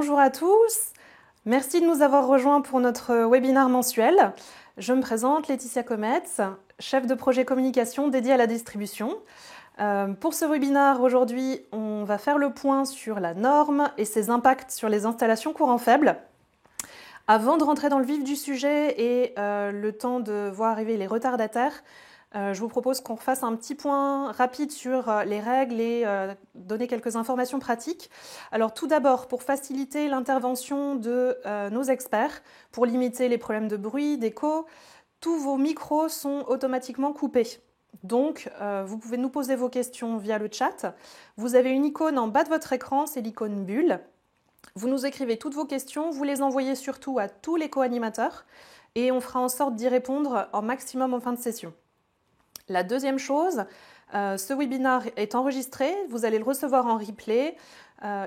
Bonjour à tous, merci de nous avoir rejoints pour notre webinaire mensuel. Je me présente, Laetitia Comets, chef de projet communication dédié à la distribution. Pour ce webinaire, aujourd'hui, on va faire le point sur la norme et ses impacts sur les installations courant faible. Avant de rentrer dans le vif du sujet et le temps de voir arriver les retardataires, je vous propose qu'on fasse un petit point rapide sur les règles et donner quelques informations pratiques. Alors tout d'abord, pour faciliter l'intervention de nos experts, pour limiter les problèmes de bruit, d'écho, tous vos micros sont automatiquement coupés. Donc, vous pouvez nous poser vos questions via le chat. Vous avez une icône en bas de votre écran, c'est l'icône bulle. Vous nous écrivez toutes vos questions, vous les envoyez surtout à tous les co-animateurs et on fera en sorte d'y répondre en maximum en fin de session. La deuxième chose, ce webinaire est enregistré, vous allez le recevoir en replay.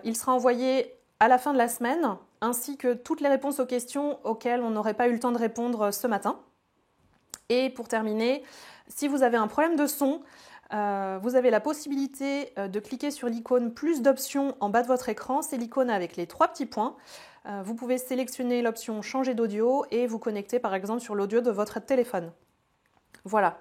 Il sera envoyé à la fin de la semaine, ainsi que toutes les réponses aux questions auxquelles on n'aurait pas eu le temps de répondre ce matin. Et pour terminer, si vous avez un problème de son, vous avez la possibilité de cliquer sur l'icône plus d'options en bas de votre écran. C'est l'icône avec les 3 petits points. Vous pouvez sélectionner l'option changer d'audio et vous connecter par exemple sur l'audio de votre téléphone. Voilà.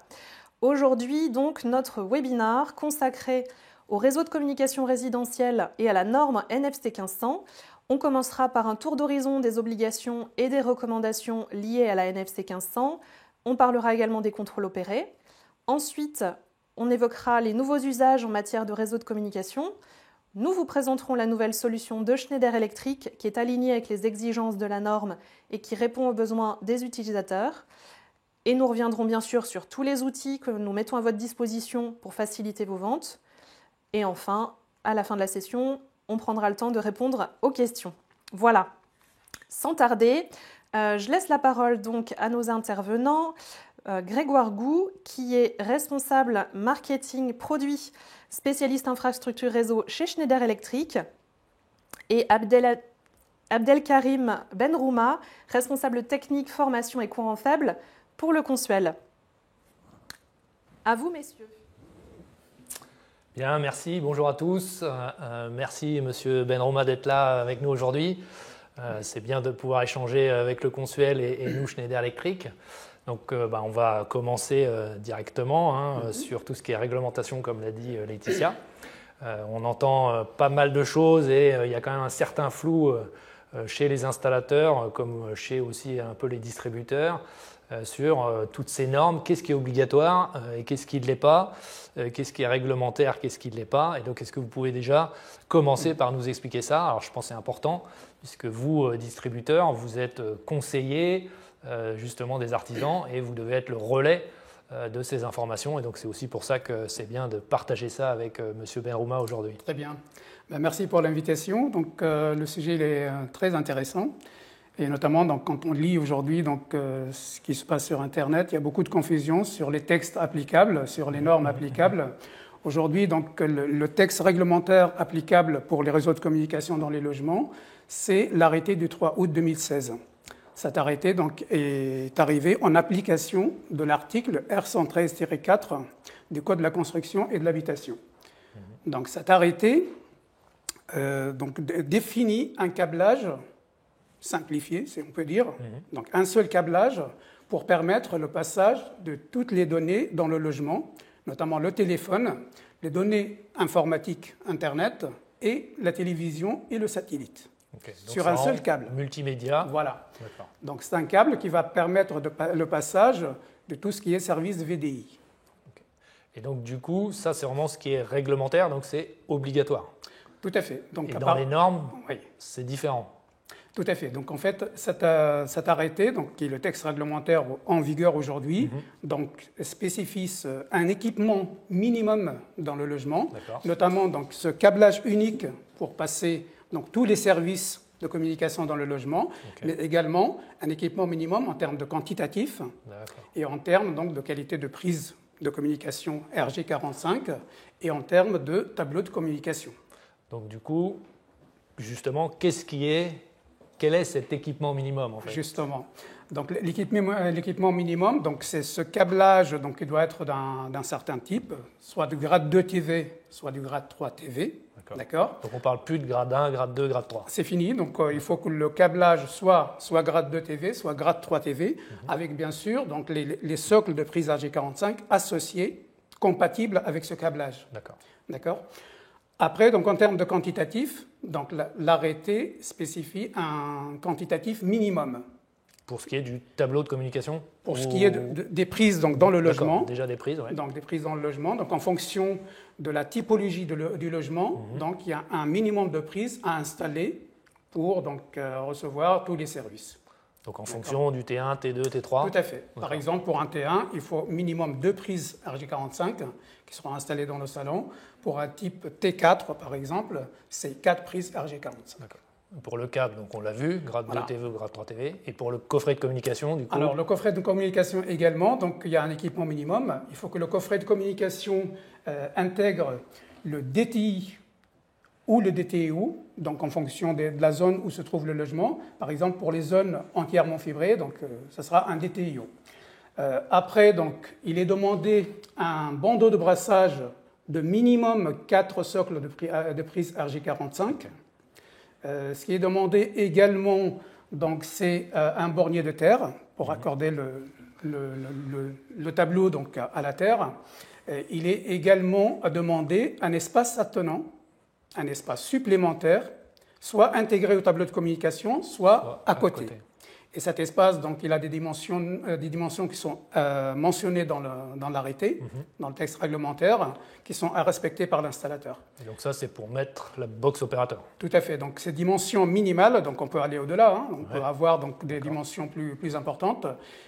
Aujourd'hui, donc, notre webinaire consacré au réseau de communication résidentielle et à la norme NFC 1500. On commencera par un tour d'horizon des obligations et des recommandations liées à la NFC 1500. On parlera également des contrôles opérés. Ensuite, on évoquera les nouveaux usages en matière de réseau de communication. Nous vous présenterons la nouvelle solution de Schneider Electric qui est alignée avec les exigences de la norme et qui répond aux besoins des utilisateurs. Et nous reviendrons bien sûr sur tous les outils que nous mettons à votre disposition pour faciliter vos ventes. Et enfin, à la fin de la session, on prendra le temps de répondre aux questions. Voilà. Sans tarder, je laisse la parole donc à nos intervenants. Grégoire Gou, qui est responsable marketing produit, spécialiste infrastructure réseau chez Schneider Electric, et Abdelkarim Benrouma, responsable technique, formation et courant faible pour le Consuel. À vous, messieurs. Bien, merci. Bonjour à tous. Merci, Monsieur Benrouma, d'être là avec nous aujourd'hui. C'est bien de pouvoir échanger avec le Consuel et nous, Schneider Electric. Donc, on va commencer directement sur tout ce qui est réglementation, comme l'a dit Laetitia. On entend pas mal de choses et il y a quand même un certain flou chez les installateurs, comme chez aussi un peu les distributeurs, sur toutes ces normes, qu'est-ce qui est obligatoire et qu'est-ce qui ne l'est pas, qu'est-ce qui est réglementaire, qu'est-ce qui ne l'est pas. Et donc, est-ce que vous pouvez déjà commencer par nous expliquer ça? Alors, je pense que c'est important, puisque vous, distributeurs, vous êtes conseillers justement des artisans et vous devez être le relais de ces informations. Et donc, c'est aussi pour ça que c'est bien de partager ça avec M. Benrouma aujourd'hui. Très bien. Merci pour l'invitation. Donc, le sujet il est très intéressant. Et notamment, donc, quand on lit aujourd'hui ce qui se passe sur Internet, il y a beaucoup de confusion sur les textes applicables, sur les normes applicables. Aujourd'hui, donc, le texte réglementaire applicable pour les réseaux de communication dans les logements, c'est l'arrêté du 3 août 2016. Cet arrêté donc, est arrivé en application de l'article R113-4 du Code de la construction et de l'habitation. Donc, cet arrêté définit un câblage simplifié, si on peut dire, donc un seul câblage pour permettre le passage de toutes les données dans le logement, notamment le téléphone, les données informatiques Internet et la télévision et le satellite. Okay. Sur un seul câble. Multimédia. Voilà. Donc c'est un câble qui va permettre le passage de tout ce qui est service de VDI. Okay. Et donc du coup, ça c'est vraiment ce qui est réglementaire, donc c'est obligatoire. Tout à fait. Donc, et dans les normes, oui, c'est différent. Tout à fait. Donc, en fait, cet arrêté, donc, qui est le texte réglementaire en vigueur aujourd'hui, donc, spécifie un équipement minimum dans le logement, notamment donc, ce câblage unique pour passer donc, tous les services de communication dans le logement, mais également un équipement minimum en termes de quantitatif et en termes donc, de qualité de prise de communication RG45 et en termes de tableau de communication. Donc, du coup, justement, quel est cet équipement minimum en fait? Justement. Donc l'équipement minimum, donc c'est ce câblage donc, qui doit être d'un certain type, soit du grade 2 TV, soit du grade 3 TV. D'accord. Donc on ne parle plus de grade 1, grade 2, grade 3. C'est fini, donc il faut que le câblage soit grade 2 TV, soit grade 3 TV, avec bien sûr donc, les socles de prise RG45 associés, compatibles avec ce câblage. D'accord. Après, donc en termes de quantitatif, donc l'arrêté spécifie un quantitatif minimum. Pour ce qui est du tableau de communication? Pour ce qui est des prises donc, dans le logement. Déjà des prises, oui. Donc des prises dans le logement. Donc en fonction de la typologie du logement, donc il y a un minimum de prises à installer pour donc, recevoir tous les services. Donc en fonction du T1, T2, T3? Tout à fait. Par exemple, pour un T1, il faut minimum 2 prises RG45 qui seront installées dans le salon. Pour un type T4, par exemple, c'est 4 prises RG45. D'accord. Pour le câble, donc on l'a vu, grade 2 TV, grade 3 TV. Et pour le coffret de communication, du coup? Alors, le coffret de communication également, donc il y a un équipement minimum. Il faut que le coffret de communication intègre le DTI ou le DTIU, donc en fonction de la zone où se trouve le logement. Par exemple, pour les zones entièrement fibrées, donc ce sera un DTIU. Après, donc, il est demandé un bandeau de brassage de minimum 4 socles de prise RG45. Ce qui est demandé également, donc, c'est un bornier de terre pour accorder le tableau donc, à la terre. Il est également demandé un espace attenant, un espace supplémentaire, soit intégré au tableau de communication, soit à côté. Et cet espace, donc, il a des dimensions qui sont mentionnées dans l'arrêté, dans le texte réglementaire, qui sont à respecter par l'installateur. Et donc ça, c'est pour mettre la box opérateur? Tout à fait. Donc ces dimensions minimales, donc on peut aller au-delà, on peut avoir donc, des dimensions plus importantes,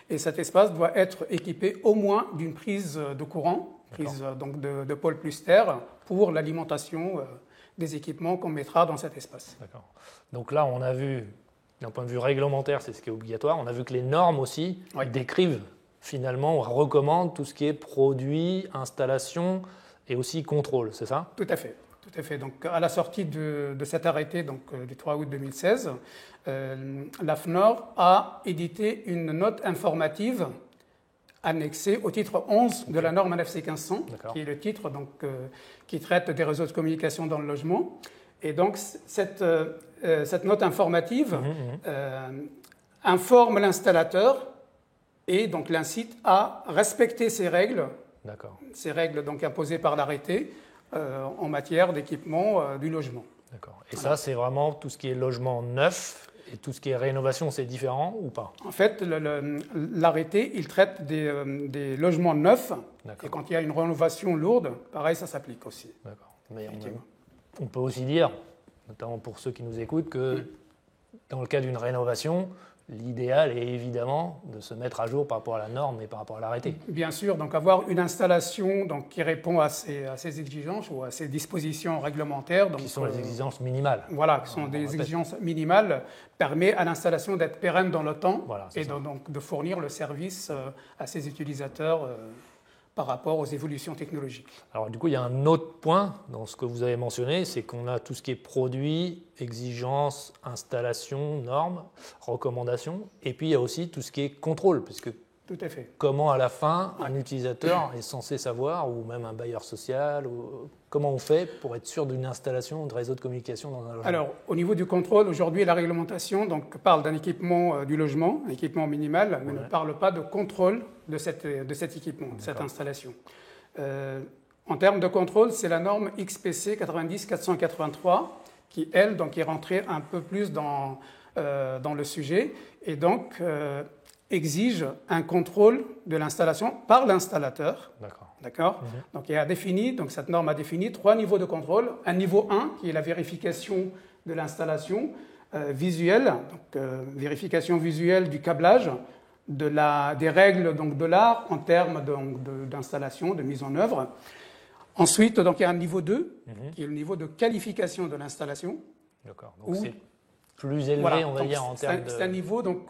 et cet espace doit être équipé au moins d'une prise de courant, prise donc, de pôle plus terre, pour l'alimentation des équipements qu'on mettra dans cet espace. D'accord. Donc là, on a vu, d'un point de vue réglementaire, c'est ce qui est obligatoire, on a vu que les normes aussi décrivent finalement, on recommande tout ce qui est produit, installation et aussi contrôle, c'est ça? Tout à fait. Tout à fait. Donc, à la sortie de cet arrêté donc, du 3 août 2016, l'AFNOR a édité une note informative annexée au titre 11 de la norme NFC 1500, qui est le titre donc, qui traite des réseaux de communication dans le logement. Et donc, cette note informative informe l'installateur et donc l'incite à respecter ces règles donc, imposées par l'arrêté en matière d'équipement du logement. D'accord. Et ça, c'est vraiment tout ce qui est logement neuf et tout ce qui est rénovation, c'est différent ou pas? En fait, l'arrêté, il traite des logements neufs. Et quand il y a une rénovation lourde, pareil, ça s'applique aussi. D'accord. Mais on peut aussi dire, notamment pour ceux qui nous écoutent, que dans le cas d'une rénovation, l'idéal est évidemment de se mettre à jour par rapport à la norme et par rapport à l'arrêté. Bien sûr, donc avoir une installation donc, qui répond à ces exigences ou à ces dispositions réglementaires. Donc, qui sont les exigences minimales. Voilà, qui sont des exigences minimales, permet à l'installation d'être pérenne dans le temps et donc de fournir le service à ses utilisateurs par rapport aux évolutions technologiques. Alors du coup, il y a un autre point dans ce que vous avez mentionné, c'est qu'on a tout ce qui est produit, exigences, installation, normes, recommandations, et puis il y a aussi tout ce qui est contrôle, puisque tout à fait. Comment à la fin un utilisateur est censé savoir, ou même un bailleur social, ou comment on fait pour être sûr d'une installation de réseau de communication dans un logement? Alors, au niveau du contrôle, aujourd'hui, la réglementation donc, parle d'un équipement du logement, un équipement minimal, mais ne parle pas de contrôle de cet équipement, de cette installation. En termes de contrôle, c'est la norme XPC 90-483 qui, elle, donc, est rentrée un peu plus dans le sujet et donc exige un contrôle de l'installation par l'installateur. D'accord. Donc, cette norme a défini 3 niveaux de contrôle. Un niveau 1, qui est la vérification de l'installation visuelle, donc vérification visuelle du câblage, des règles donc, de l'art en termes d'installation, de mise en œuvre. Ensuite, donc, il y a un niveau 2, qui est le niveau de qualification de l'installation. D'accord. Donc, c'est plus élevé, on va dire, en termes de... C'est un niveau donc,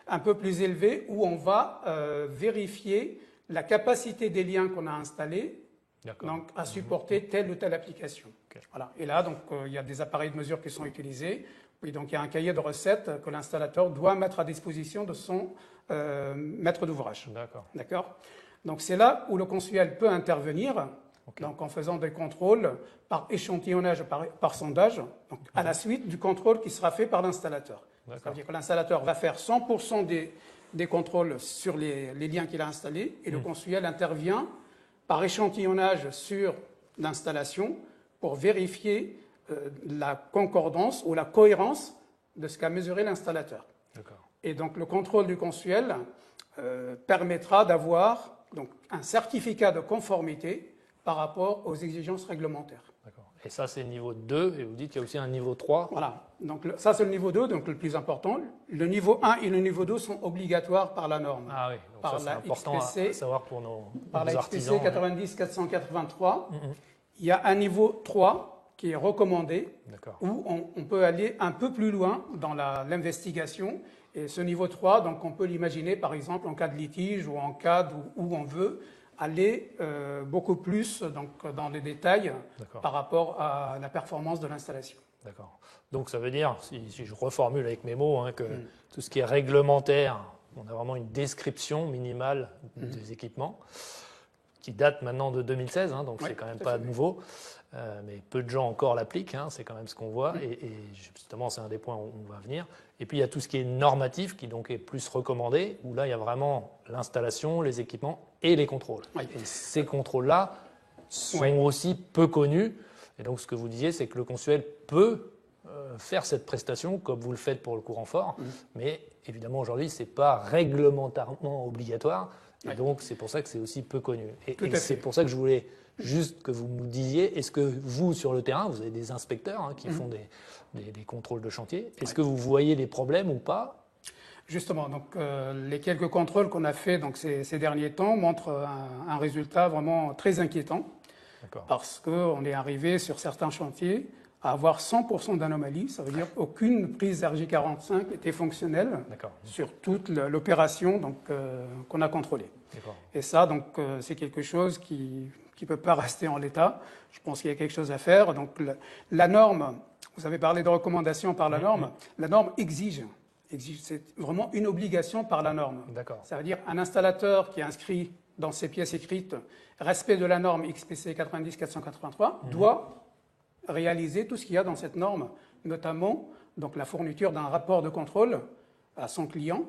un peu plus élevé où on va vérifier la capacité des liens qu'on a installés donc, à supporter telle ou telle application. Okay. Voilà. Et là, donc, il y a des appareils de mesure qui sont utilisés. Oui, donc il y a un cahier de recettes que l'installateur doit mettre à disposition de son maître d'ouvrage. D'accord. Donc c'est là où le consuel peut intervenir, donc en faisant des contrôles par échantillonnage, par sondage, donc à la suite du contrôle qui sera fait par l'installateur. C'est-à-dire que l'installateur va faire 100% des contrôles sur les liens qu'il a installés et le consuel intervient par échantillonnage sur l'installation pour vérifier la concordance ou la cohérence de ce qu'a mesuré l'installateur. Et donc le contrôle du consuel permettra d'avoir donc un certificat de conformité par rapport aux exigences réglementaires. Et ça, c'est niveau 2, et vous dites qu'il y a aussi un niveau 3. Voilà, donc ça c'est le niveau 2, donc le plus important. Le niveau 1 et le niveau 2 sont obligatoires par la norme. Ah oui, donc par ça c'est important XPC, à savoir pour nos par la artisans. XPC 90-483, il y a un niveau 3 qui est recommandé, où on peut aller un peu plus loin dans l'investigation. Et ce niveau 3, donc on peut l'imaginer par exemple en cas de litige ou en cas où on veut aller beaucoup plus donc, dans les détails par rapport à la performance de l'installation. D'accord. Donc ça veut dire, si je reformule avec mes mots, que tout ce qui est réglementaire, on a vraiment une description minimale des équipements qui date maintenant de 2016, donc c'est quand même pas nouveau. Mais peu de gens encore l'appliquent, c'est quand même ce qu'on voit, et justement c'est un des points où on va venir. Et puis il y a tout ce qui est normatif, qui donc est plus recommandé, où là il y a vraiment l'installation, les équipements et les contrôles. Et ces contrôles-là sont aussi peu connus, et donc ce que vous disiez, c'est que le consuel peut faire cette prestation, comme vous le faites pour le courant fort, mais évidemment aujourd'hui c'est pas réglementairement obligatoire, et donc c'est pour ça que c'est aussi peu connu. Et c'est pour ça que je voulais juste que vous nous disiez, est-ce que vous, sur le terrain, vous avez des inspecteurs qui font des contrôles de chantier, est-ce que vous voyez des problèmes ou pas? Justement, donc, les quelques contrôles qu'on a fait donc, ces derniers temps montrent un résultat vraiment très inquiétant, parce qu'on est arrivé sur certains chantiers à avoir 100% d'anomalies, ça veut dire aucune prise RJ45 était fonctionnelle sur toute l'opération qu'on a contrôlée. Et ça, donc, c'est quelque chose qui ne peut pas rester en l'état. Je pense qu'il y a quelque chose à faire. Donc, la norme, vous avez parlé de recommandation par la norme, la norme exige, c'est vraiment une obligation par la norme. Ça veut dire un installateur qui inscrit dans ses pièces écrites respect de la norme XPC 90-483 doit réaliser tout ce qu'il y a dans cette norme, notamment donc, la fourniture d'un rapport de contrôle à son client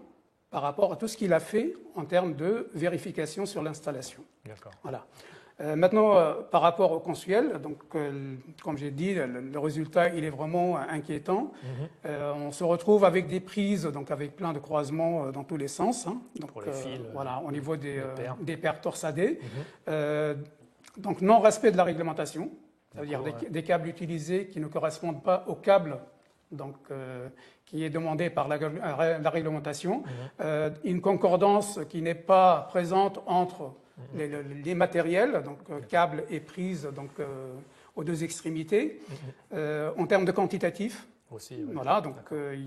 par rapport à tout ce qu'il a fait en termes de vérification sur l'installation. Voilà. Maintenant, par rapport au consuel, donc, comme j'ai dit, le résultat il est vraiment inquiétant. On se retrouve avec des prises, donc avec plein de croisements dans tous les sens. Donc, pour les fils, voilà, au niveau des paires torsadées. Donc, non-respect de la réglementation. Ça veut dire des câbles utilisés qui ne correspondent pas aux câbles donc, qui est demandé par la réglementation. Une concordance qui n'est pas présente entre les matériels, donc câbles et prises donc, aux deux extrémités. En termes de quantitatif, aussi, voilà, donc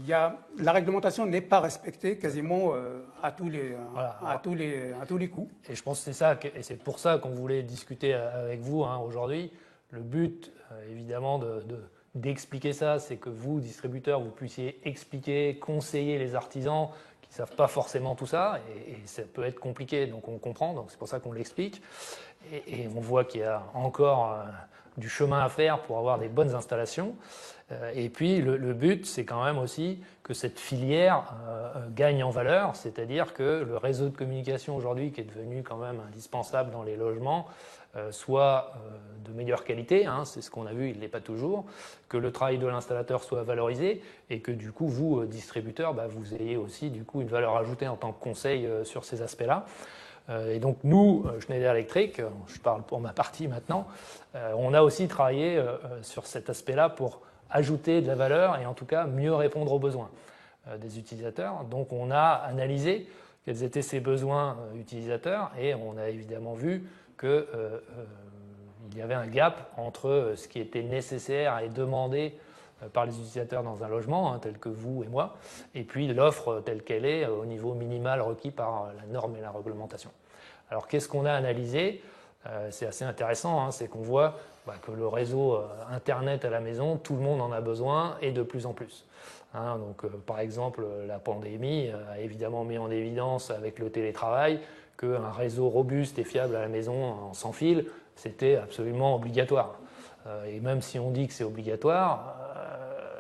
la réglementation n'est pas respectée quasiment à tous les coups. Et je pense que c'est ça, et c'est pour ça qu'on voulait discuter avec vous aujourd'hui. Le but, évidemment, d'expliquer ça, c'est que vous, distributeurs, vous puissiez expliquer, conseiller les artisans qui ne savent pas forcément tout ça, et ça peut être compliqué, donc on comprend, donc c'est pour ça qu'on l'explique. Et on voit qu'il y a encore du chemin à faire pour avoir des bonnes installations. Et puis le but, c'est quand même aussi que cette filière gagne en valeur, c'est-à-dire que le réseau de communication aujourd'hui, qui est devenu quand même indispensable dans les logements, soit de meilleure qualité, c'est ce qu'on a vu, il ne l'est pas toujours, que le travail de l'installateur soit valorisé et que du coup, vous, distributeurs, vous ayez aussi du coup une valeur ajoutée en tant que conseil sur ces aspects-là. Et donc nous, Schneider Electric, je parle pour ma partie maintenant, on a aussi travaillé sur cet aspect-là pour ajouter de la valeur et en tout cas mieux répondre aux besoins des utilisateurs. Donc on a analysé quels étaient ces besoins utilisateurs et on a évidemment vu qu'il y avait un gap entre ce qui était nécessaire et demandé par les utilisateurs dans un logement, tel que vous et moi, et puis l'offre telle qu'elle est au niveau minimal requis par la norme et la réglementation. Alors qu'est-ce qu'on a analysé ? c'est assez intéressant, hein, c'est qu'on voit que le réseau Internet à la maison, tout le monde en a besoin et de plus en plus. Hein, donc, par exemple, la pandémie a évidemment mis en évidence avec le télétravail qu'un réseau robuste et fiable à la maison sans fil, c'était absolument obligatoire. Et même si on dit que c'est obligatoire,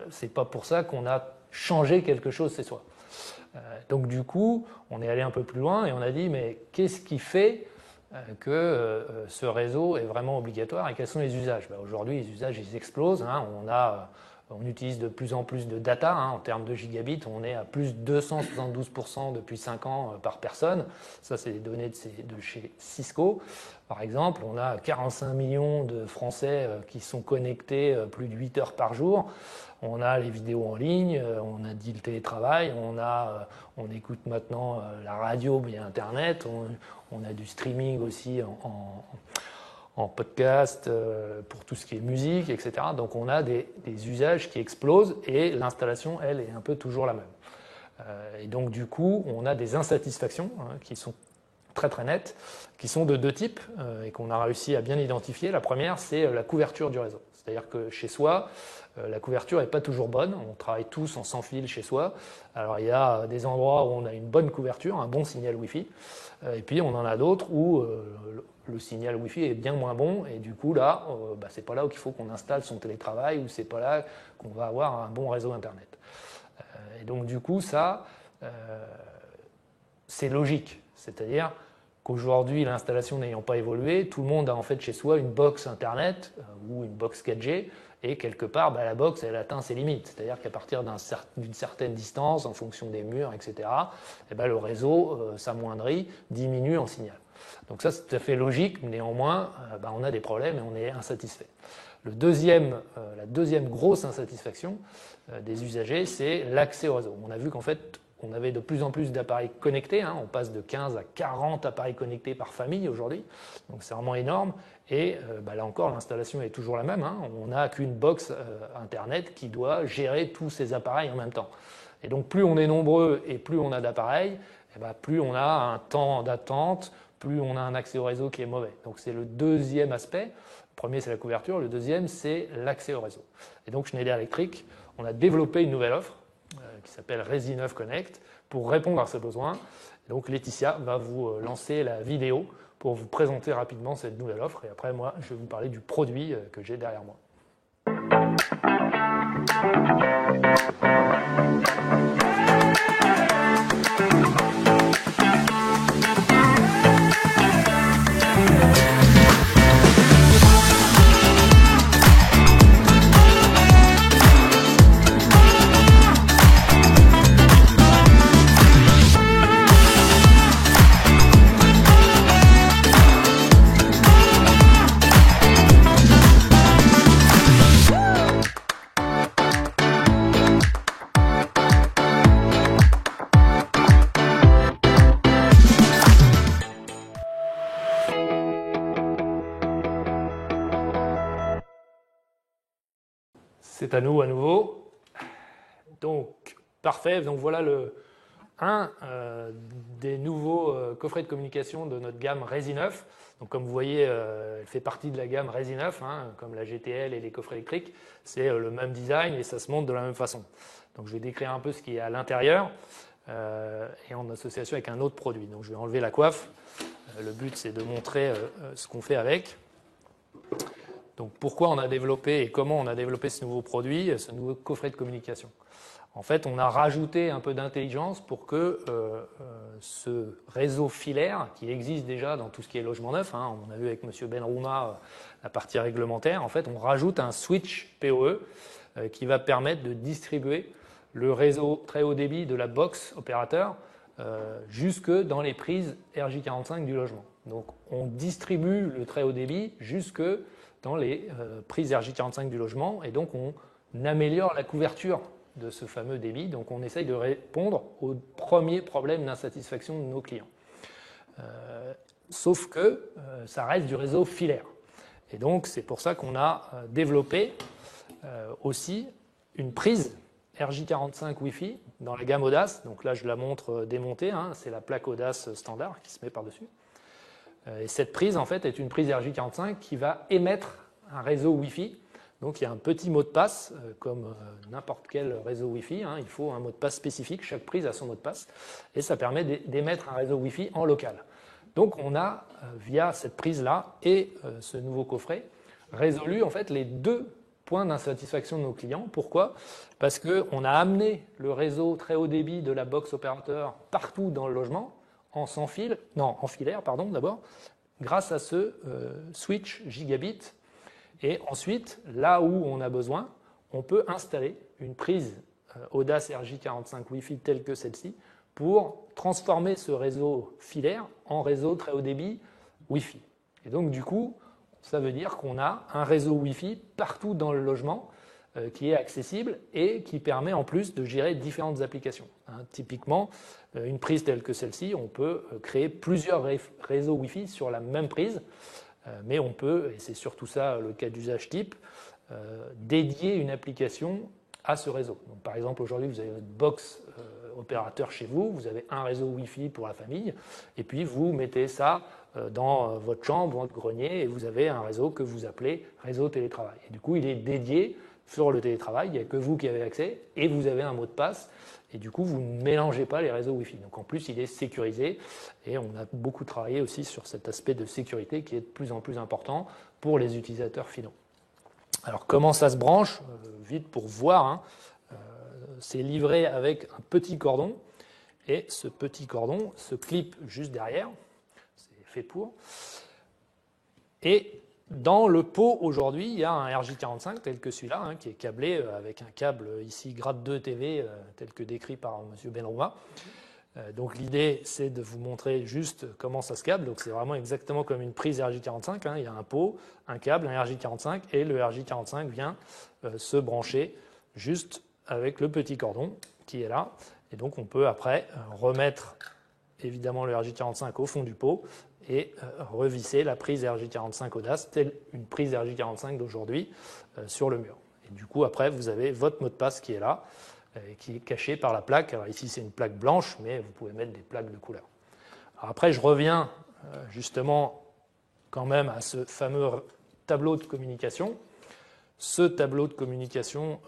c'est pas pour ça qu'on a changé quelque chose chez soi. Donc du coup, on est allé un peu plus loin et on a dit mais qu'est-ce qui fait que ce réseau est vraiment obligatoire et quels sont les usages? Aujourd'hui, les usages ils explosent. Hein, on utilise de plus en plus de data. Hein, en termes de gigabits, on est à plus de 272% depuis 5 ans par personne. Ça, c'est des données de chez Cisco. Par exemple, on a 45 millions de Français qui sont connectés plus de 8 heures par jour. On a les vidéos en ligne, on a dit le télétravail, on écoute maintenant la radio via Internet, on a du streaming aussi en podcast pour tout ce qui est musique, etc. Donc on a des usages qui explosent et l'installation, elle, est un peu toujours la même. Et donc du coup, on a des insatisfactions qui sont très très nettes, qui sont de deux types et qu'on a réussi à bien identifier. La première, c'est la couverture du réseau. C'est-à-dire que chez soi, la couverture n'est pas toujours bonne. On travaille tous en sans fil chez soi. Alors il y a des endroits où on a une bonne couverture, un bon signal Wi-Fi. Et puis on en a d'autres où le signal Wi-Fi est bien moins bon. Et du coup là, c'est pas là où il faut qu'on installe son télétravail ou c'est pas là qu'on va avoir un bon réseau Internet. Et donc du coup ça, c'est logique. C'est-à-dire qu'aujourd'hui, l'installation n'ayant pas évolué, tout le monde a en fait chez soi une box Internet ou une box 4G et quelque part, la box, elle atteint ses limites. C'est-à-dire qu'à partir d'une certaine distance, en fonction des murs, etc., le réseau s'amoindrit, diminue en signal. Donc ça, c'est tout à fait logique, néanmoins, on a des problèmes et on est insatisfait. La deuxième grosse insatisfaction des usagers, c'est l'accès au réseau. On a vu qu'en fait, on avait de plus en plus d'appareils connectés, hein, on passe de 15 à 40 appareils connectés par famille aujourd'hui, donc c'est vraiment énorme, et là encore l'installation est toujours la même, hein, on n'a qu'une box Internet qui doit gérer tous ces appareils en même temps. Et donc plus on est nombreux et plus on a d'appareils, plus on a un temps d'attente, plus on a un accès au réseau qui est mauvais. Donc c'est le deuxième aspect. Le premier c'est la couverture, le deuxième c'est l'accès au réseau. Et donc Schneider Electric, on a développé une nouvelle offre qui s'appelle Resi9 Connect pour répondre à ce besoin. Et donc Laetitia va vous lancer la vidéo pour vous présenter rapidement cette nouvelle offre et après moi je vais vous parler du produit que j'ai derrière moi. C'est à nous à nouveau. Donc, parfait. Donc, voilà un des nouveaux coffrets de communication de notre gamme Resi9. Donc, comme vous voyez, elle fait partie de la gamme Resi9, hein, comme la GTL et les coffrets électriques. C'est le même design et ça se monte de la même façon. Donc, je vais décrire un peu ce qui est à l'intérieur et en association avec un autre produit. Donc, je vais enlever la coiffe. Le but, c'est de montrer ce qu'on fait avec. Donc pourquoi on a développé et comment on a développé ce nouveau produit, ce nouveau coffret de communication? En fait, on a rajouté un peu d'intelligence pour que ce réseau filaire, qui existe déjà dans tout ce qui est logement neuf, hein, on a vu avec M. Benrouma la partie réglementaire, en fait on rajoute un switch PoE qui va permettre de distribuer le réseau très haut débit de la box opérateur jusque dans les prises RJ45 du logement. Donc on distribue le très haut débit jusque dans les prises RJ45 du logement et donc on améliore la couverture de ce fameux débit. Donc on essaye de répondre au premier problème d'insatisfaction de nos clients. Sauf que ça reste du réseau filaire. Et donc c'est pour ça qu'on a développé aussi une prise RJ45 Wi-Fi dans la gamme Audace. Donc là je la montre démontée, hein, c'est la plaque Audace standard qui se met par-dessus. Et cette prise, en fait, est une prise RJ45 qui va émettre un réseau Wi-Fi. Donc il y a un petit mot de passe, comme n'importe quel réseau Wi-Fi. Il faut un mot de passe spécifique, chaque prise a son mot de passe. Et ça permet d'émettre un réseau Wi-Fi en local. Donc on a, via cette prise-là et ce nouveau coffret, résolu en fait les deux points d'insatisfaction de nos clients. Pourquoi? Parce qu'on a amené le réseau très haut débit de la box opérateur partout dans le logement, en filaire d'abord, grâce à ce switch gigabit. Et ensuite, là où on a besoin, on peut installer une prise Audace RJ45 Wi-Fi telle que celle-ci pour transformer ce réseau filaire en réseau très haut débit Wi-Fi. Et donc du coup, ça veut dire qu'on a un réseau Wi-Fi partout dans le logement qui est accessible et qui permet en plus de gérer différentes applications. Typiquement, une prise telle que celle-ci, on peut créer plusieurs réseaux Wi-Fi sur la même prise, mais on peut, et c'est surtout ça le cas d'usage type, dédier une application à ce réseau. Donc, par exemple, aujourd'hui, vous avez votre box opérateur chez vous, vous avez un réseau Wi-Fi pour la famille, et puis vous mettez ça dans votre chambre, votre grenier, et vous avez un réseau que vous appelez réseau télétravail. Et du coup, il est dédié sur le télétravail, il n'y a que vous qui avez accès, et vous avez un mot de passe, et du coup, vous ne mélangez pas les réseaux Wi-Fi. Donc en plus, il est sécurisé, et on a beaucoup travaillé aussi sur cet aspect de sécurité qui est de plus en plus important pour les utilisateurs finaux. Alors comment ça se branche? Vite pour voir, c'est livré avec un petit cordon, et ce petit cordon se clip juste derrière, c'est fait pour, et dans le pot aujourd'hui, il y a un RJ45 tel que celui-là, qui est câblé avec un câble ici grade 2 TV tel que décrit par M. Benrouma. Donc l'idée, c'est de vous montrer juste comment ça se câble. Donc c'est vraiment exactement comme une prise RJ45. Il y a un pot, un câble, un RJ45 et le RJ45 vient se brancher juste avec le petit cordon qui est là. Et donc on peut après remettre évidemment le RJ45 au fond du pot et revisser la prise RJ45 Audace, telle une prise RJ45 d'aujourd'hui, sur le mur. Et du coup, après, vous avez votre mot de passe qui est là, qui est caché par la plaque. Alors ici, c'est une plaque blanche, mais vous pouvez mettre des plaques de couleur. Alors après, je reviens justement quand même à ce fameux tableau de communication. Ce tableau de communication,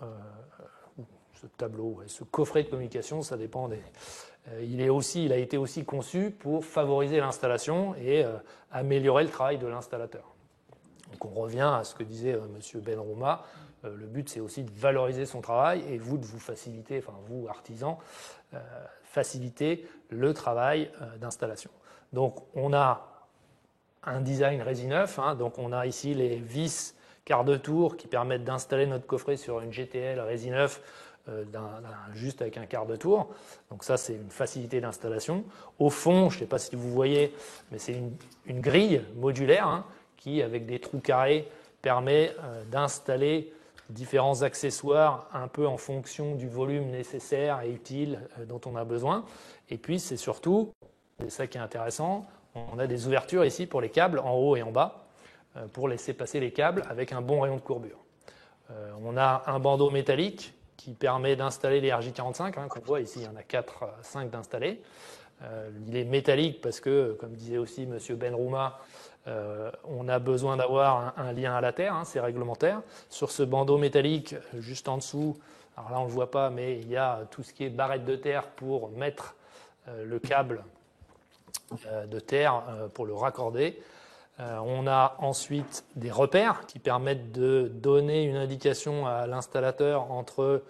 ce coffret de communication, ça dépend des... Il a été aussi conçu pour favoriser l'installation et améliorer le travail de l'installateur. Donc on revient à ce que disait M. Benrouma. Le but, c'est aussi de valoriser son travail et vous, de vous faciliter, enfin vous, artisans, faciliter le travail d'installation. Donc on a un design Resi9, donc on a ici les vis quart de tour qui permettent d'installer notre coffret sur une GTL Resi9 juste avec un quart de tour. Donc ça, c'est une facilité d'installation. Au fond, je ne sais pas si vous voyez, mais c'est une grille modulaire qui, avec des trous carrés, permet d'installer différents accessoires un peu en fonction du volume nécessaire et utile dont on a besoin. Et puis, c'est surtout, c'est ça qui est intéressant, on a des ouvertures ici pour les câbles en haut et en bas pour laisser passer les câbles avec un bon rayon de courbure. On a un bandeau métallique qui permet d'installer les RJ45, qu'on voit ici, il y en a 4-5 d'installés. Il est métallique parce que, comme disait aussi M. Benrouma, on a besoin d'avoir un lien à la terre, c'est réglementaire. Sur ce bandeau métallique, juste en dessous, alors là on ne le voit pas, mais il y a tout ce qui est barrette de terre pour mettre le câble de terre pour le raccorder. On a ensuite des repères qui permettent de donner une indication à l'installateur entre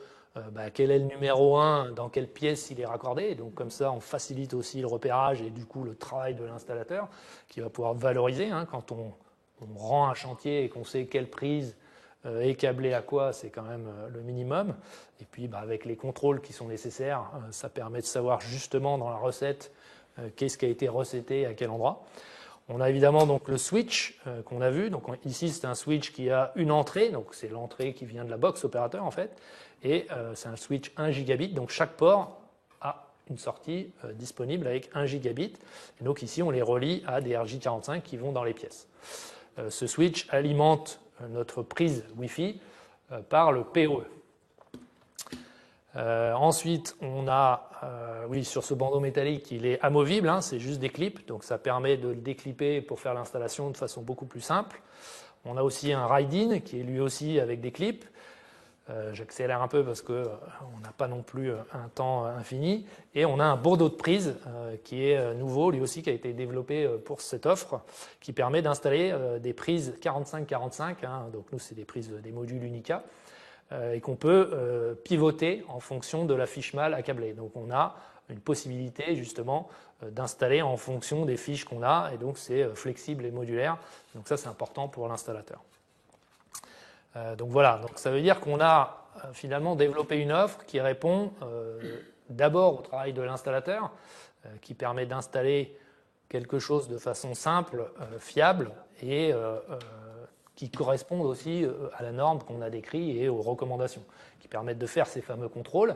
quel est le numéro 1, dans quelle pièce il est raccordé. Donc comme ça, on facilite aussi le repérage et du coup le travail de l'installateur qui va pouvoir valoriser. Quand on rend un chantier et qu'on sait quelle prise est câblée à quoi, c'est quand même le minimum. Et puis avec les contrôles qui sont nécessaires, ça permet de savoir justement dans la recette qu'est-ce qui a été recetté à quel endroit. On a évidemment donc le switch qu'on a vu. Donc ici, c'est un switch qui a une entrée. Donc c'est l'entrée qui vient de la box opérateur en fait. Et c'est un switch 1 gigabit. Donc chaque port a une sortie disponible avec 1 gigabit. Et donc ici, on les relie à des RJ45 qui vont dans les pièces. Ce switch alimente notre prise Wi-Fi par le PoE. Ensuite, on a, oui, sur ce bandeau métallique, il est amovible, hein, c'est juste des clips, donc ça permet de le déclipper pour faire l'installation de façon beaucoup plus simple. On a aussi un ride-in qui est lui aussi avec des clips. J'accélère un peu parce qu'on n'a pas non plus un temps infini. Et on a un bandeau de prise qui est nouveau, lui aussi qui a été développé pour cette offre, qui permet d'installer des prises 45-45, hein, donc nous c'est des prises des modules Unica, et qu'on peut pivoter en fonction de la fiche mâle accablée. Donc on a une possibilité justement d'installer en fonction des fiches qu'on a, et donc c'est flexible et modulaire. Donc ça c'est important pour l'installateur. Donc voilà, donc ça veut dire qu'on a finalement développé une offre qui répond d'abord au travail de l'installateur, qui permet d'installer quelque chose de façon simple, fiable et qui correspondent aussi à la norme qu'on a décrite et aux recommandations, qui permettent de faire ces fameux contrôles.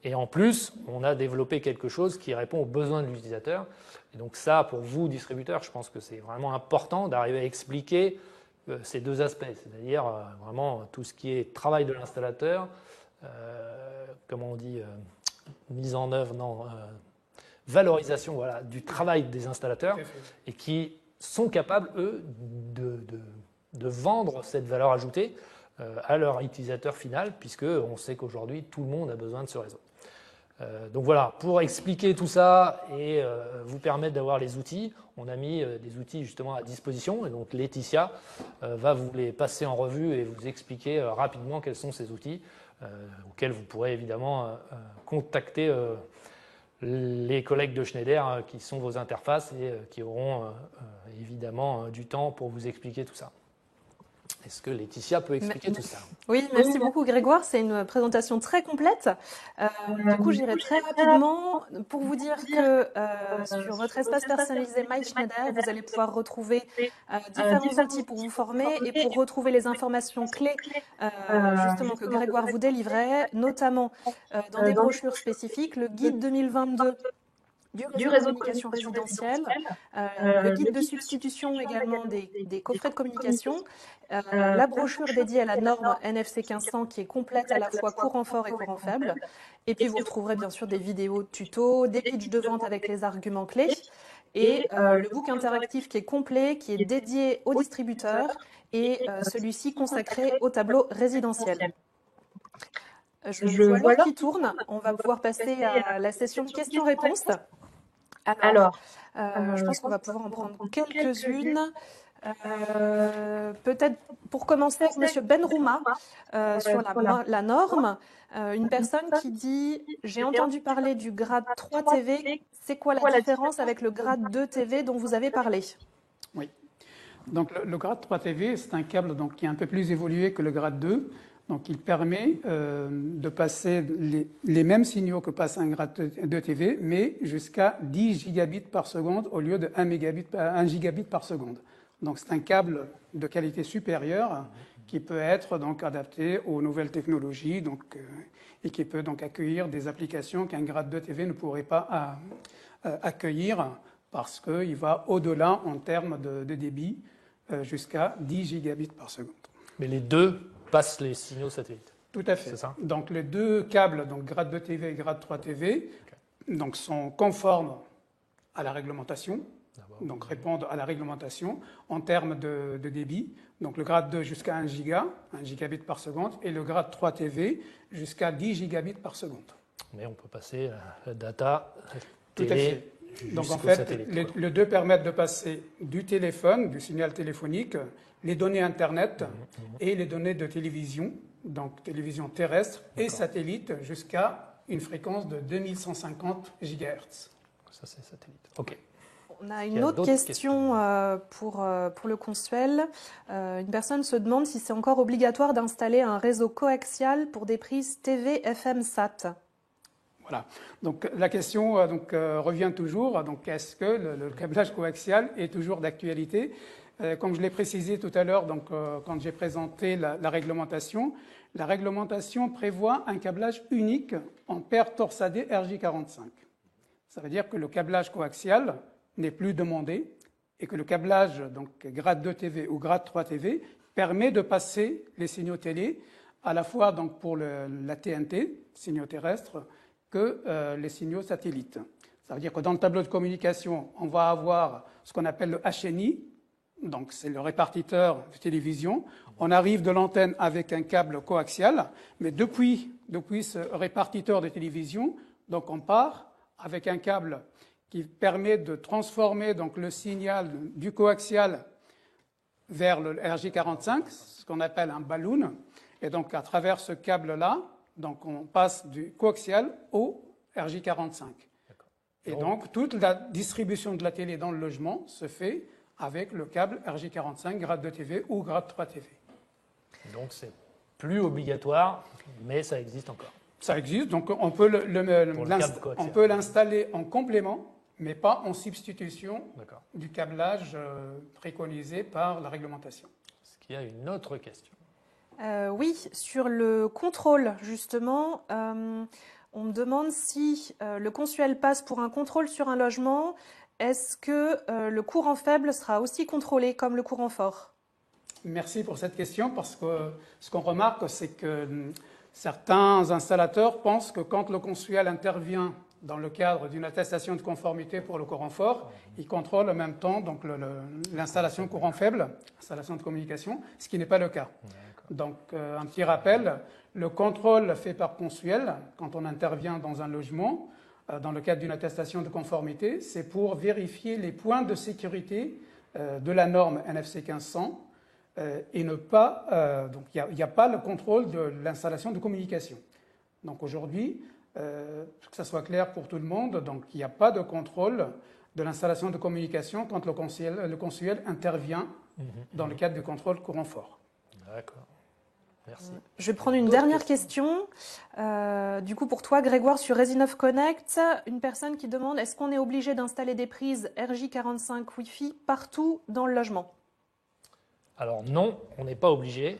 Et en plus, on a développé quelque chose qui répond aux besoins de l'utilisateur. Et donc ça, pour vous, distributeurs, je pense que c'est vraiment important d'arriver à expliquer ces deux aspects, c'est-à-dire vraiment tout ce qui est travail de l'installateur, comment on dit, mise en œuvre, non, valorisation, voilà, du travail des installateurs, et qui sont capables, eux, de vendre cette valeur ajoutée à leur utilisateur final, puisqu'on sait qu'aujourd'hui, tout le monde a besoin de ce réseau. Donc voilà, pour expliquer tout ça et vous permettre d'avoir les outils, on a mis des outils justement à disposition, et donc Laetitia va vous les passer en revue et vous expliquer rapidement quels sont ces outils auxquels vous pourrez évidemment contacter les collègues de Schneider qui sont vos interfaces et qui auront évidemment du temps pour vous expliquer tout ça. Est-ce que Laetitia peut expliquer tout ça? Oui, merci beaucoup Grégoire. C'est une présentation très complète. Du coup, j'irai très rapidement pour vous dire que sur votre espace personnalisé My Schneider, vous allez pouvoir retrouver différents outils pour vous former et pour retrouver les informations clés justement que Grégoire vous délivrait, notamment dans des brochures spécifiques, le guide 2022 du réseau de communication résidentielle, le guide de substitution également des coffrets de communication, la brochure dédiée à la norme NFC 1500 qui est complète à la fois courant fort et courant faible. Et puis vous retrouverez bien sûr des vidéos tutos, des pitchs de vente avec les arguments clés et le book interactif qui est complet, qui est dédié aux distributeurs et celui-ci consacré au tableau résidentiel. Je vois l'heure qui tourne, on va pouvoir passer à la session questions-réponses. Alors, je pense qu'on va pouvoir en prendre quelques-unes. Peut-être pour commencer avec M. Benrouma sur la norme, une personne qui dit « J'ai entendu parler du grade 3 TV, c'est quoi la différence avec le grade 2 TV dont vous avez parlé ?» Oui, donc le grade 3 TV, c'est un câble donc, qui est un peu plus évolué que le grade 2. Donc, il permet de passer les mêmes signaux que passe un grade 2 TV, mais jusqu'à 10 gigabits par seconde au lieu de 1 gigabit par seconde. Donc, c'est un câble de qualité supérieure qui peut être donc adapté aux nouvelles technologies donc, et qui peut donc accueillir des applications qu'un grade 2 TV ne pourrait pas accueillir parce qu'il va au-delà en termes de débit jusqu'à 10 gigabits par seconde. Mais les deux passent les signaux satellites. Tout à fait. C'est ça. Donc les deux câbles, donc grade 2 TV et grade 3 TV, donc sont conformes à la réglementation, donc répondent à la réglementation en termes de débit. Donc le grade 2 jusqu'à 1 gigabit par seconde, et le grade 3 TV jusqu'à 10 gigabits par seconde. Mais on peut passer la data télé. Tout à fait. Donc en fait, les deux permettent de passer du téléphone, du signal téléphonique, les données Internet et les données de télévision, donc télévision terrestre et satellite, jusqu'à une fréquence de 2150 GHz. Ça, c'est satellite. OK. On a une autre question pour le Consuel. Une personne se demande si c'est encore obligatoire d'installer un réseau coaxial pour des prises TV FM SAT. Voilà. Donc la question revient toujours. Donc est-ce que le câblage coaxial est toujours d'actualité? Comme je l'ai précisé tout à l'heure, quand j'ai présenté la réglementation prévoit un câblage unique en paire torsadée RJ45. Ça veut dire que le câblage coaxial n'est plus demandé et que le câblage donc grade 2 TV ou grade 3 TV permet de passer les signaux télé à la fois donc, pour la TNT, signaux terrestres, que les signaux satellites. Ça veut dire que dans le tableau de communication, on va avoir ce qu'on appelle le HNI, donc c'est le répartiteur de télévision. On arrive de l'antenne avec un câble coaxial, mais depuis ce répartiteur de télévision, donc on part avec un câble qui permet de transformer donc, le signal du coaxial vers le RJ45, ce qu'on appelle un balloon. Et donc à travers ce câble-là, donc on passe du coaxial au RJ45. Et donc toute la distribution de la télé dans le logement se fait avec le câble RJ45 grade 2 TV ou grade 3 TV. Donc c'est plus obligatoire, mais ça existe encore. Ça existe, donc on peut l'installer en complément, mais pas en substitution du câblage préconisé par la réglementation. Est-ce qu'il y a une autre question? Oui, sur le contrôle, justement, on me demande si le consuel passe pour un contrôle sur un logement, est-ce que le courant faible sera aussi contrôlé comme le courant fort? Merci pour cette question, parce que ce qu'on remarque, c'est que certains installateurs pensent que quand le consuel intervient dans le cadre d'une attestation de conformité pour le courant fort, il contrôle en même temps donc l'installation courant faible, l'installation de communication, ce qui n'est pas le cas. Donc, un petit rappel, le contrôle fait par consuel, quand on intervient dans un logement, dans le cadre d'une attestation de conformité, c'est pour vérifier les points de sécurité de la norme NFC 1500 et ne pas, donc il n'y a pas le contrôle de l'installation de communication. Donc aujourd'hui, que ça soit clair pour tout le monde, donc il n'y a pas de contrôle de l'installation de communication quand le consuel intervient dans le cadre du contrôle courant fort. D'accord. Merci. Je vais prendre une dernière question. Du coup, pour toi, Grégoire, sur Resi9 Connect, une personne qui demande est-ce qu'on est obligé d'installer des prises RJ45 Wi-Fi partout dans le logement? Alors non, on n'est pas obligé.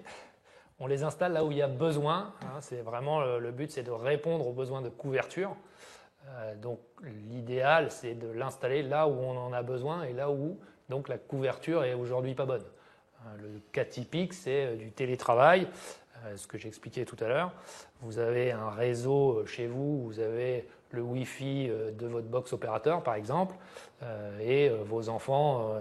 On les installe là où il y a besoin. C'est vraiment le but, c'est de répondre aux besoins de couverture. Donc l'idéal, c'est de l'installer là où on en a besoin et là où donc la couverture est aujourd'hui pas bonne. Le cas typique, c'est du télétravail, ce que j'expliquais tout à l'heure. Vous avez un réseau chez vous, vous avez le Wi-Fi de votre box opérateur, par exemple, et vos enfants,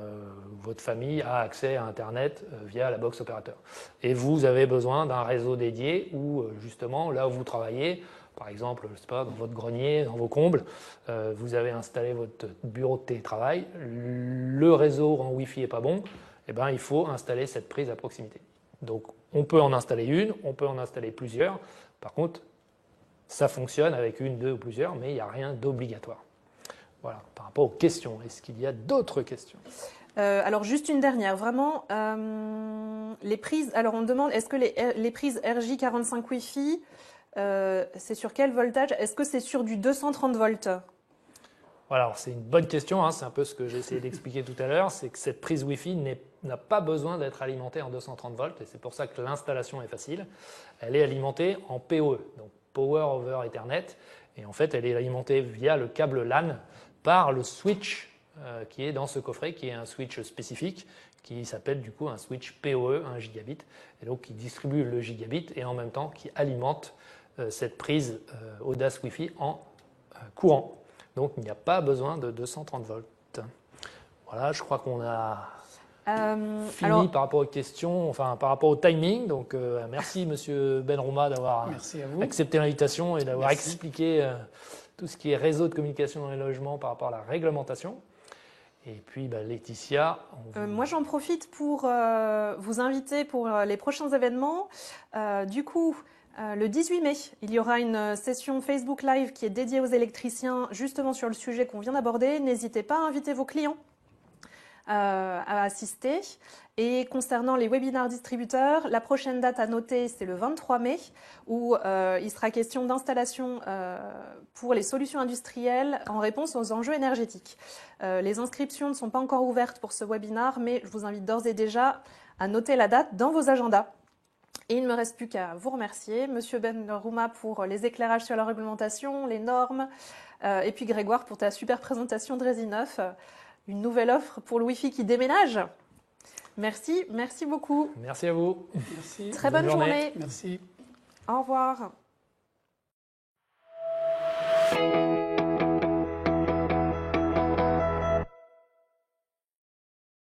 votre famille a accès à Internet via la box opérateur. Et vous avez besoin d'un réseau dédié où, justement, là où vous travaillez, par exemple, je sais pas, dans votre grenier, dans vos combles, vous avez installé votre bureau de télétravail, le réseau en Wi-Fi n'est pas bon, eh ben, il faut installer cette prise à proximité. Donc, on peut en installer une, on peut en installer plusieurs. Par contre, ça fonctionne avec une, deux ou plusieurs, mais il n'y a rien d'obligatoire. Voilà, par rapport aux questions. Est-ce qu'il y a d'autres questions? Alors, juste une dernière. Vraiment, les prises. Alors, on demande est-ce que les prises RJ45 Wi-Fi, c'est sur quel voltage? Est-ce que c'est sur du 230 volts? Voilà, c'est une bonne question, c'est un peu ce que j'ai essayé d'expliquer tout à l'heure, c'est que cette prise Wi-Fi n'a pas besoin d'être alimentée en 230 volts et c'est pour ça que l'installation est facile. Elle est alimentée en PoE, donc Power over Ethernet, et en fait elle est alimentée via le câble LAN par le switch qui est dans ce coffret, qui est un switch spécifique qui s'appelle du coup un switch PoE, 1 gigabit, et donc qui distribue le gigabit et en même temps qui alimente cette prise Audace Wi-Fi en courant. Donc, il n'y a pas besoin de 230 volts. Voilà, je crois qu'on a fini par rapport aux questions, enfin par rapport au timing. Donc, merci Monsieur Benrouma d'avoir accepté l'invitation et d'avoir expliqué tout ce qui est réseau de communication dans les logements par rapport à la réglementation. Et puis, Laetitia. Moi, j'en profite pour vous inviter pour les prochains événements. Du coup, le 18 mai, il y aura une session Facebook Live qui est dédiée aux électriciens, justement sur le sujet qu'on vient d'aborder. N'hésitez pas à inviter vos clients à assister. Et concernant les webinaires distributeurs, la prochaine date à noter, c'est le 23 mai, où il sera question d'installation pour les solutions industrielles en réponse aux enjeux énergétiques. Les inscriptions ne sont pas encore ouvertes pour ce webinaire, mais je vous invite d'ores et déjà à noter la date dans vos agendas. Et il ne me reste plus qu'à vous remercier, Monsieur Benrouma, pour les éclairages sur la réglementation, les normes, et puis Grégoire pour ta super présentation de Resi9, une nouvelle offre pour le Wi-Fi qui déménage. Merci beaucoup. Merci à vous. Merci. Très bonne journée. Merci. Au revoir.